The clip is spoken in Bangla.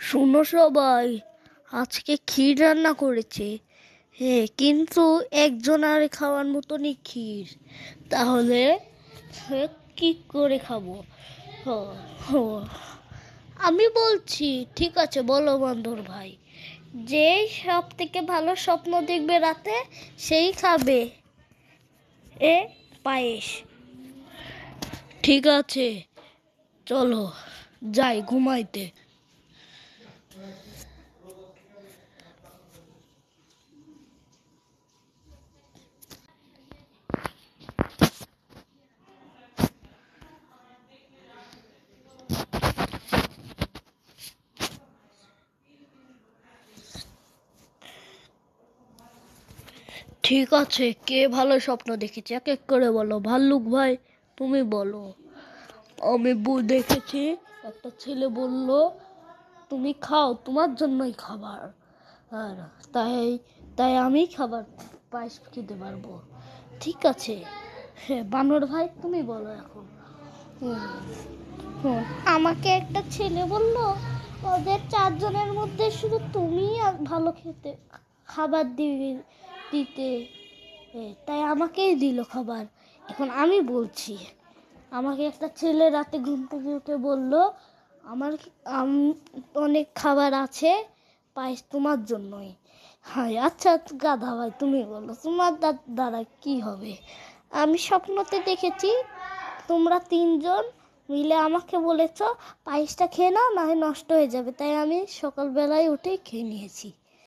শোনো সবাই, আজকে ক্ষীর রান্না করেছে। হ্যাঁ, কিন্তু একজনের খাওয়ার মতনই ক্ষীর। তাহলে কি করে খাবো? ও, ও, আমি বলছি, ঠিক আছে, বলো বন্ধুর ভাই। যে সব থেকে ভালো স্বপ্ন দেখবে রাতে, সেই খাবে পায়েস। ঠিক আছে, চলো যাই ঘুমাইতে। ঠিক আছে, কে ভালো স্বপ্ন দেখেছে এক এক করে বলো। ভাল্লুক ভাই, তুমি বলো। আমি দেখেছি, একটা ছেলে বলল, তুমি খাও, তোমার জন্যই খাবার। আর তাই তাই আমি খাবার পায়েস খেতে পারবো। ঠিক আছে, হ্যাঁ বানর ভাই, তুমি বলো এখন। হুম, হুম। আমাকে একটা ছেলে বলল, ওদের চারজনের মধ্যে শুধু তুমি ভালো খেতে খাবার দিতে, তাই আমাকেই দিল খাবার। এখন আমি বলছি, আমাকে একটা ছেলে রাতে ঘুম থেকে উঠে বলল, আমার অনেক খাবার আছে, পায়েস তোমার জন্যই। হ্যাঁ আচ্ছা গাধা ভাই, তুমি বলো তোমার দ্বারা কি হবে? আমি স্বপ্নতে দেখেছি তোমরা তিনজন মিলে আমাকে বলেছ পায়েসটা খেয়ে নাও, না হয় নষ্ট হয়ে যাবে, তাই আমি সকালবেলায় উঠে খেয়ে নিয়েছি।